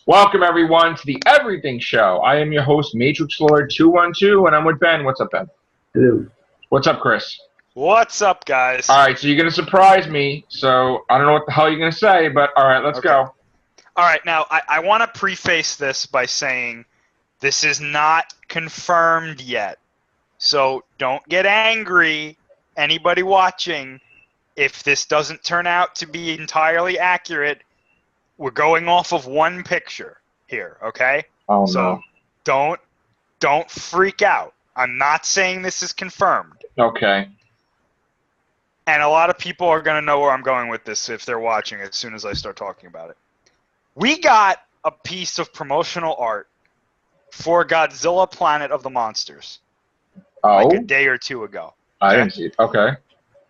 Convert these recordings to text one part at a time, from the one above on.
Welcome, everyone, to the Everything Show. I am your host, Matrix Lord 212, and I'm with Ben. What's up, Ben? Hello. What's up, Chris? What's up, guys? All right, so you're going to surprise me, so I don't know what the hell you're going to say, but all right, let's go. All right, now, I want to preface this by saying this is not confirmed yet. So don't get angry, anybody watching, if this doesn't turn out to be entirely accurate. We're going off of one picture here, okay? Oh, so don't freak out. I'm not saying this is confirmed. Okay. And a lot of people are going to know where I'm going with this if they're watching as soon as I start talking about it. We got a piece of promotional art for Godzilla Planet of the Monsters. Like a day or two ago. I didn't see it. Okay.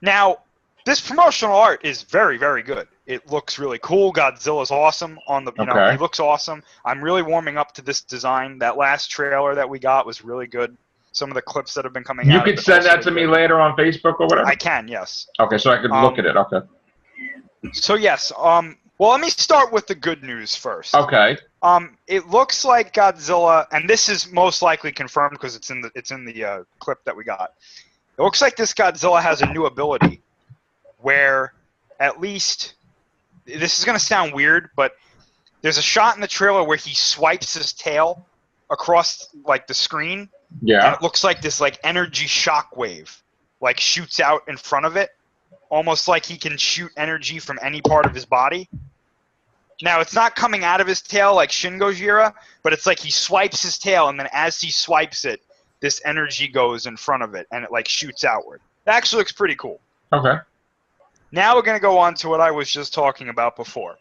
Now, this promotional art is very, very good. It looks really cool. Godzilla's awesome on the, he looks awesome. I'm really warming up to this design. That last trailer that we got was really good. Some of the clips that have been coming out. You could send that to me later on Facebook or whatever? I can, yes. Okay, so I could look at it. Okay. So, yes. Well, let me start with the good news first. Okay. It looks like Godzilla, and this is most likely confirmed because it's in the clip that we got. It looks like this Godzilla has a new ability where at least, this is going to sound weird, but there's a shot in the trailer where he swipes his tail across like the screen. Yeah. And it looks like this like energy shockwave like shoots out in front of it, almost like he can shoot energy from any part of his body. Now, it's not coming out of his tail like Shin Gojira, but it's like he swipes his tail, and then as he swipes it, this energy goes in front of it, and it like shoots outward. It actually looks pretty cool. Okay. Now we're going to go on to what I was just talking about before.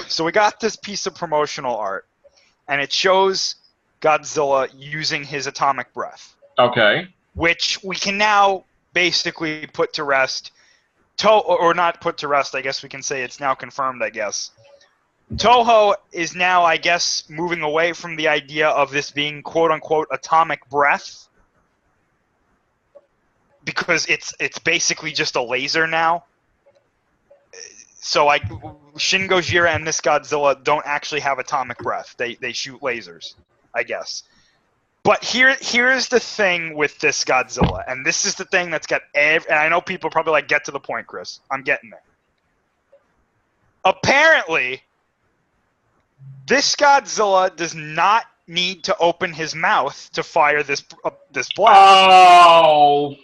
So we got this piece of promotional art, and it shows Godzilla using his atomic breath. Okay. Which we can now basically put to rest. Or not put to rest, I guess we can say it's now confirmed, I guess. Toho is now, I guess, moving away from the idea of this being quote-unquote atomic breath, because it's basically just a laser now. So Shin Gojira and this Godzilla don't actually have atomic breath. They shoot lasers, I guess. But here's the thing with this Godzilla, and this is the thing that's got and I know people probably like, get to the point, Chris. I'm getting there. Apparently, this Godzilla does not need to open his mouth to fire this blast. Oh,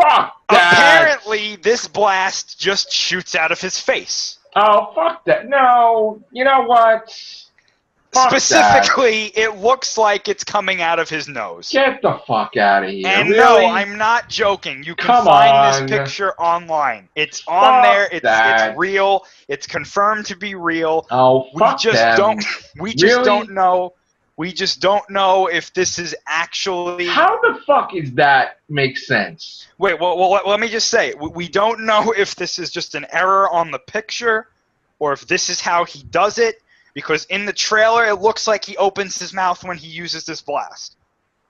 fuck that. Apparently, this blast just shoots out of his face. Oh, fuck that. No, you know what? Fuck Specifically, that. It looks like it's coming out of his nose. Get the fuck out of here. And really? No, I'm not joking. You can find this picture online. It's on there. It's real. It's confirmed to be real. Oh, fuck We just don't know. We just don't know if this is actually... How the fuck is that make sense? Wait, well, let me just say. We don't know if this is just an error on the picture or if this is how he does it. Because in the trailer, it looks like he opens his mouth when he uses this blast.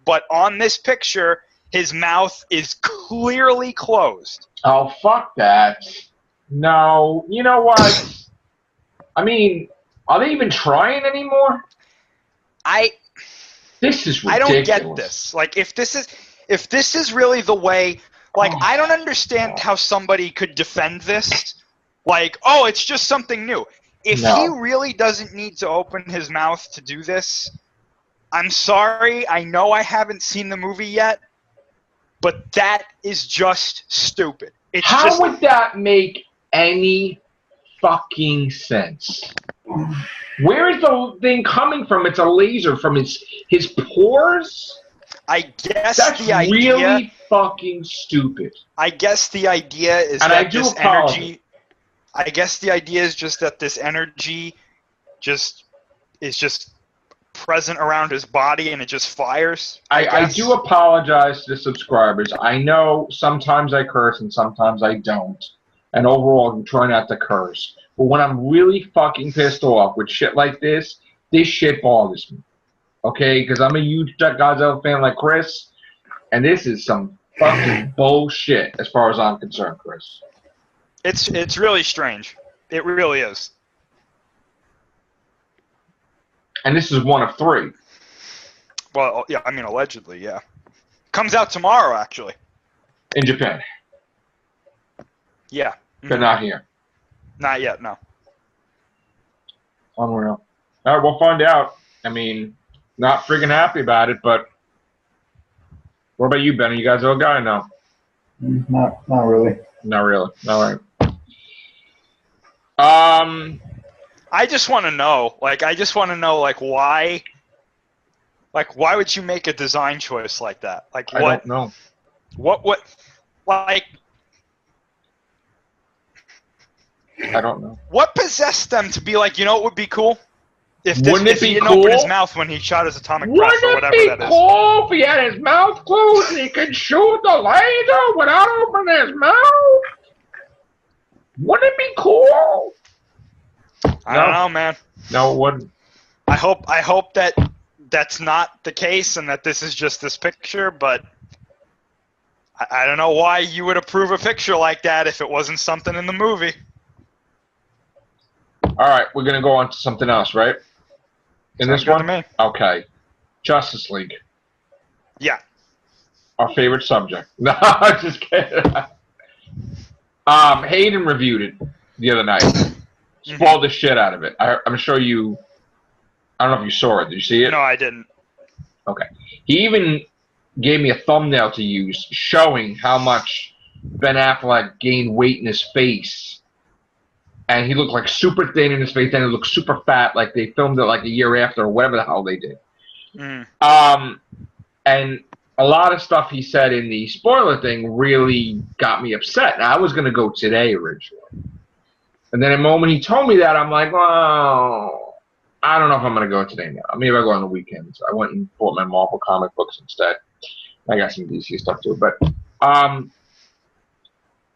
But on this picture, his mouth is clearly closed. Oh, fuck that. No. You know what? I mean, are they even trying anymore? This is ridiculous. I don't get this. Like, if this is really the way... Like, I don't understand how somebody could defend this. Like, oh, it's just something new. If he really doesn't need to open his mouth to do this, I'm sorry, I know I haven't seen the movie yet, but that is just stupid. How would that make any fucking sense? Where is the thing coming from? It's a laser from his pores? I guess that's the idea... That's really fucking stupid. I guess the idea is that this energy... I guess the idea is just that this energy is just present around his body and it just fires. I do apologize to the subscribers. I know sometimes I curse and sometimes I don't. And overall, I'm trying not to curse. But when I'm really fucking pissed off with shit like this shit bothers me. Okay? Because I'm a huge Godzilla fan like Chris. And this is some fucking bullshit as far as I'm concerned, Chris. It's really strange. It really is. And this is one of 3. Well, yeah, I mean, allegedly, yeah. Comes out tomorrow, actually. In Japan. Yeah. But not here. Not yet, no. Unreal. All right, we'll find out. I mean, not freaking happy about it, but what about you, Ben? Are you guys all guy now? Not really. Not really. All right. I just want to know, like, why would you make a design choice like that? Like, what? I don't know. What, like... I don't know. What possessed them to be like, you know what would be cool? If he didn't cool? open his mouth when he shot his atomic breath or whatever that is. Wouldn't it be cool if he had his mouth closed and he could shoot the laser without opening his mouth? Wouldn't it be cool? I don't know, man. No, it wouldn't. I hope that that's not the case and that this is just this picture, but I don't know why you would approve a picture like that if it wasn't something in the movie. All right, we're going to go on to something else, right? In Sounds this good one? to me. Okay. Justice League. Yeah. Our favorite subject. No, just kidding. Hayden reviewed it the other night. Spoiled the shit out of it. I'm sure you... I don't know if you saw it. Did you see it? No, I didn't. Okay. He even gave me a thumbnail to use showing how much Ben Affleck gained weight in his face. And he looked like super thin in his face, and he looked super fat, like they filmed it like a year after or whatever the hell they did. And a lot of stuff he said in the spoiler thing really got me upset. Now, I was going to go today originally. And then the moment he told me that, I'm like, well, I don't know if I'm going to go today now. Maybe I'll go on the weekends. I went and bought my Marvel comic books instead. I got some DC stuff too. But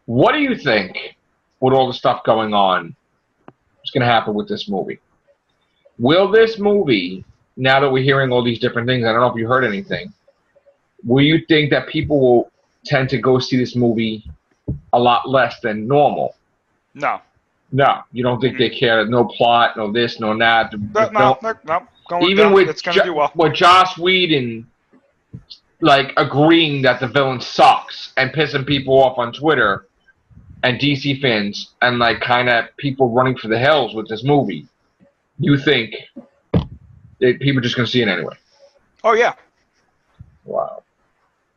what do you think, with all the stuff going on, is going to happen with this movie? Will this movie, now that we're hearing all these different things, I don't know if you heard anything, will you think that people will tend to go see this movie a lot less than normal? No. No, you don't think they care? No plot, no this, no that. No. Even with it's gonna do well. With Joss Whedon, like agreeing that the villain sucks and pissing people off on Twitter, and DC fans, and like kind of people running for the hills with this movie. You think that people are just gonna see it anyway? Oh yeah. Wow.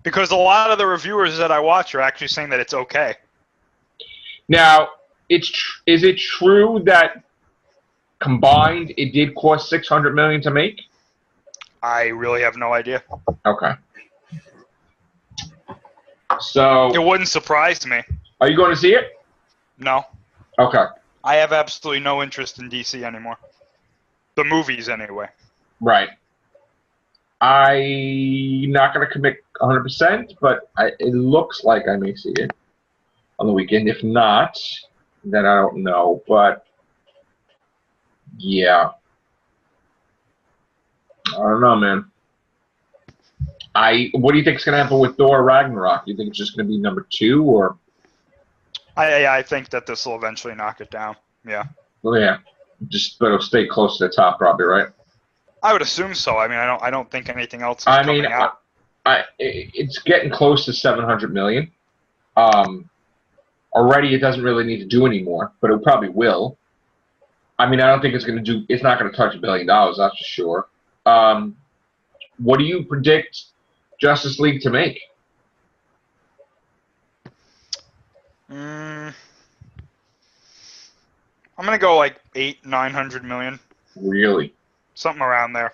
Because a lot of the reviewers that I watch are actually saying that it's okay. Now, is it true that combined it did cost $600 million to make? I really have no idea. Okay. So it wouldn't surprise me. Are you going to see it? No. Okay. I have absolutely no interest in DC anymore. The movies, anyway. Right. I'm not going to commit 100%, but it looks like I may see it on the weekend. If not, then I don't know. But, yeah. I don't know, man. What do you think is going to happen with Thor Ragnarok? Do you think it's just going to be number 2, or? I think that this will eventually knock it down. Yeah. Well, yeah. But it'll stay close to the top, probably, right? I would assume so. I mean, I don't think anything else is coming out. It's getting close to $700 million. Already, it doesn't really need to do anymore, but it probably will. I mean, I don't think it's going to do. It's not going to touch $1 billion. That's for sure. What do you predict Justice League to make? I'm gonna go like 800-900 million. Really? Something around there.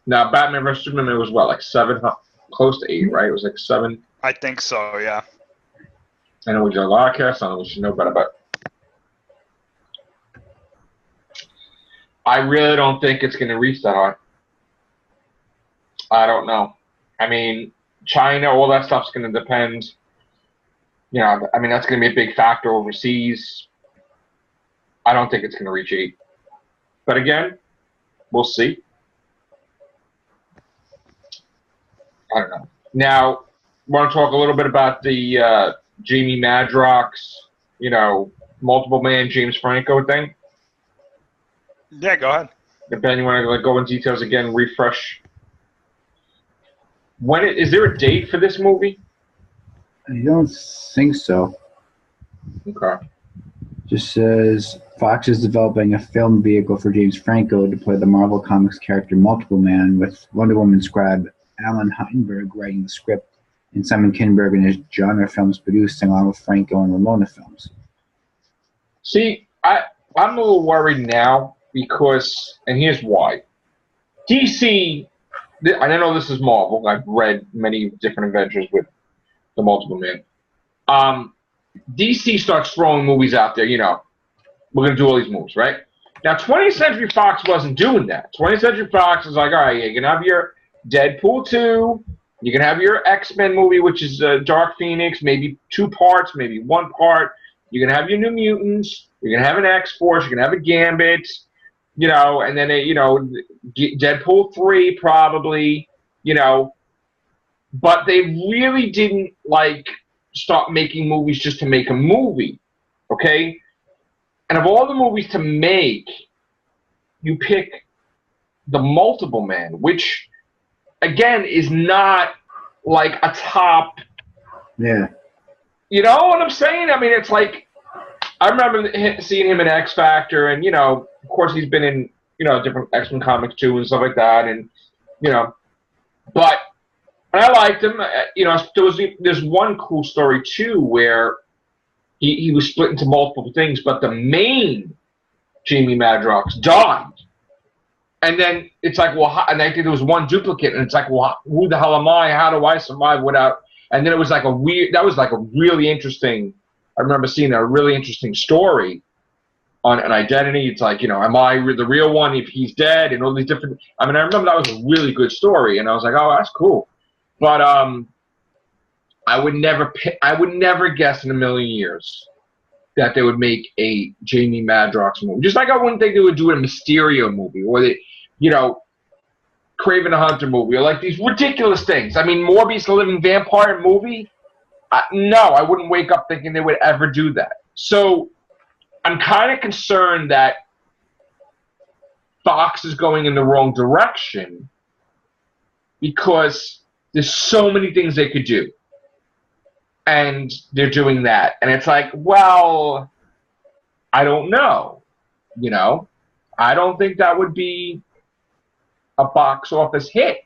Now, Batman vs Superman was what, like 7, close to 8, right? It was like 7. I think so. Yeah. I know we did a lot of casts on it. We should know better, but I really don't think it's going to reach that high. I don't know. I mean, China, all that stuff's going to depend. You know, I mean, that's going to be a big factor overseas. I don't think it's going to reach 8. But again, we'll see. I don't know. Now, want to talk a little bit about the Jamie Madrox, multiple man James Franco thing? Yeah, go ahead. Ben, you want to go in details again? Refresh. Is there a date for this movie? I don't think so. Okay. Just says Fox is developing a film vehicle for James Franco to play the Marvel Comics character Multiple Man, with Wonder Woman scribe Alan Heinberg writing the script and Simon Kinberg and his genre films producing along with Franco and Ramona films. See, I'm a little worried now because, and here's why. DC, I know this is Marvel. I've read many different Avengers with the Multiple Man. DC starts throwing movies out there, we're going to do all these movies, right? Now, 20th Century Fox wasn't doing that. 20th Century Fox is like, all right, you can have your Deadpool 2, you can have your X-Men movie, which is Dark Phoenix, maybe 2 parts, maybe 1 part. You can have your New Mutants, you can have an X-Force, you can have a Gambit, and then, Deadpool 3 probably, but they really didn't, start making movies just to make a movie, okay? And of all the movies to make, you pick The Multiple Man, which, again, is not like a top. Yeah. You know what I'm saying? I mean, it's like, I remember seeing him in X Factor, and, of course he's been in, different X-Men comics too and stuff like that, and, but I liked him. There's one cool story too where he was split into multiple things, but the main Jamie Madrox died. And then it's like, well, and I think there was one duplicate, and it's like, well, who the hell am I? How do I survive without? And then it was like a really interesting, I remember seeing a really interesting story on an identity. It's like, am I the real one if he's dead, and all these different, I mean, I remember that was a really good story, and I was like, oh, that's cool. But I would never guess in a million years that they would make a Jamie Madrox movie. Just like I wouldn't think they would do a Mysterio movie, or Kraven the Hunter movie, or like these ridiculous things. I mean, Morbius the Living Vampire movie. No, I wouldn't wake up thinking they would ever do that. So I'm kind of concerned that Fox is going in the wrong direction because there's so many things they could do. And they're doing that. And it's like, well, I don't know. I don't think that would be a box office hit.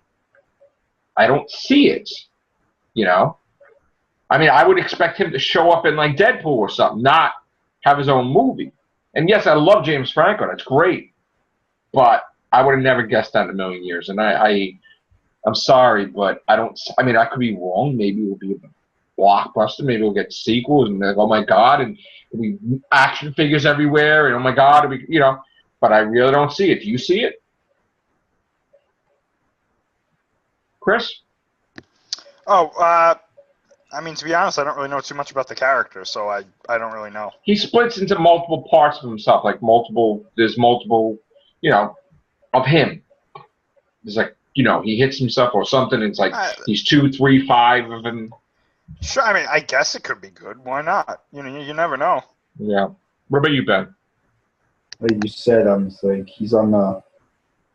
I don't see it. I mean, I would expect him to show up in like Deadpool or something, not have his own movie. And yes, I love James Franco. That's great. But I would have never guessed that in a million years. And I'm sorry, but I could be wrong. Maybe it will be a blockbuster. Maybe we'll get sequels and like, oh my God, and it'll be action figures everywhere, and oh my God, it'll be, but I really don't see it. Do you see it? Chris? Oh, I mean, to be honest, I don't really know too much about the character, so I don't really know. He splits into multiple parts of himself, like there's multiple, of him. There's like, he hits himself or something. It's like he's 2, 3, 5 of him. Sure, I mean, I guess it could be good. Why not? You never know. Yeah. What about you, Ben? Like you said, it's like he's on the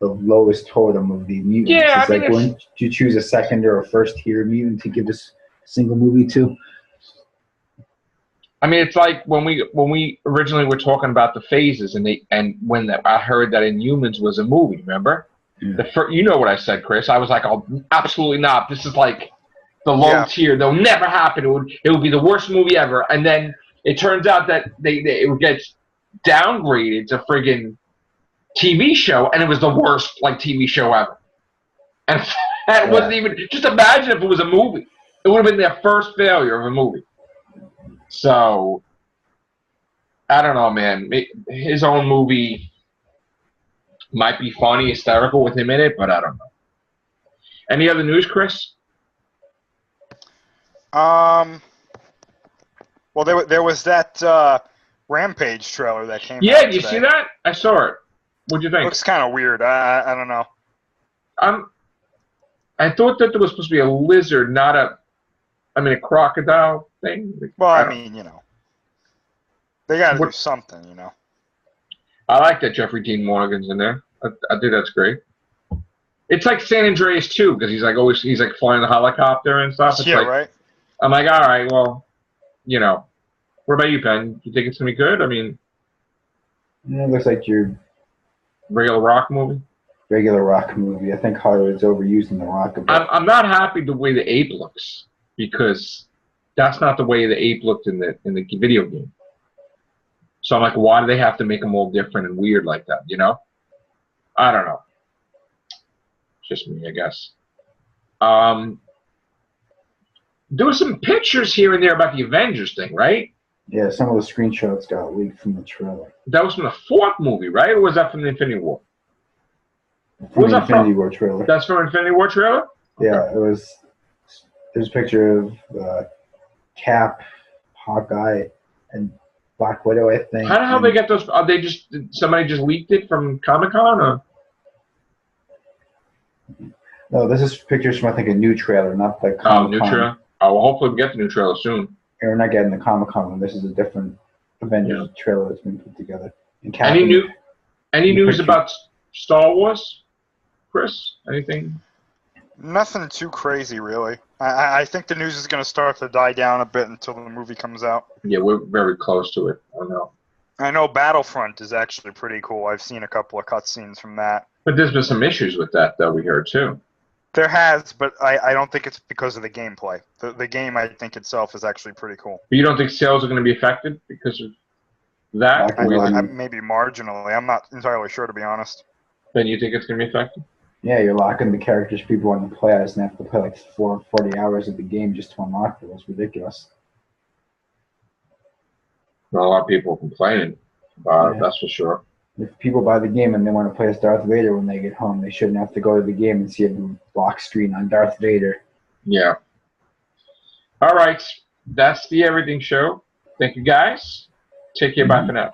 lowest totem of the mutants. Yeah, it's like, wouldn't you choose a second or a first tier mutant to give this single movie to? I mean, it's like when we originally were talking about the phases, and when I heard that Inhumans was a movie, remember? Yeah. You know what I said, Chris? I was like, oh, absolutely not. This is like the low tier. They'll never happen. It would be the worst movie ever. And then it turns out that it would get downgraded to friggin' TV show, and it was the worst TV show ever. And that wasn't even. Just imagine if it was a movie. It would have been their first failure of a movie. So I don't know, man. His own movie might be funny, hysterical with him in it, but I don't know. Any other news, Chris? Well, there was that Rampage trailer that came out Yeah, did you today. see that? I saw it. What'd you think? Looks kind of weird. I don't know. I thought that there was supposed to be a lizard, not a crocodile thing. Well, I mean, they got to do something, I like that Jeffrey Dean Morgan's in there. I think that's great. It's like San Andreas too, because he's like flying the helicopter and stuff. It's yeah, like, right. I'm like, all right, well, you know. What about you, Ben? You think it's gonna be good? I mean, It looks like your regular Rock movie. regular Rock movie. I think Hollywood's overusing the Rock a bit. I'm not happy the way the ape looks because that's not the way the ape looked in the video game. So I'm like, why do they have to make him all different and weird like that? You know? I don't know. It's just me, I guess. There were some pictures here and there about the Avengers thing, right? Yeah, some of the screenshots got leaked from the trailer. That was from the fourth movie, right? Or was that from the Infinity War? From the Infinity War trailer. That's from Infinity War trailer? Yeah, it was. There's a picture of Cap, Hawkeye, and Black Widow, I think. How the hell they get those? Are they just somebody just leaked it from Comic-Con, or? No, this is pictures from I think a new trailer, not the Comic-Con. Oh, new trailer. Oh, well, hopefully we get the new trailer soon. And we're not getting the Comic-Con one. This is a different Avengers trailer that's been put together. And Any news about Star Wars, Chris? Anything? Nothing too crazy, really. I think the news is going to start to die down a bit until the movie comes out. Yeah, we're very close to it. I know Battlefront is actually pretty cool. I've seen a couple of cutscenes from that. But there's been some issues with that, though, we heard, too. There has, but I don't think it's because of the gameplay. The game, I think, itself is actually pretty cool. But you don't think sales are going to be affected because of that? Maybe marginally. I'm not entirely sure, to be honest. Then you think it's going to be affected? Yeah, you're locking the characters people want to play as and have to play like 40 hours of the game just to unlock it. It's ridiculous. Well, a lot of people are complaining about it, that's for sure. If people buy the game and they want to play as Darth Vader when they get home, they shouldn't have to go to the game and see a lock screen on Darth Vader. Yeah. All right. That's the Everything Show. Thank you, guys. Take care. Bye for now.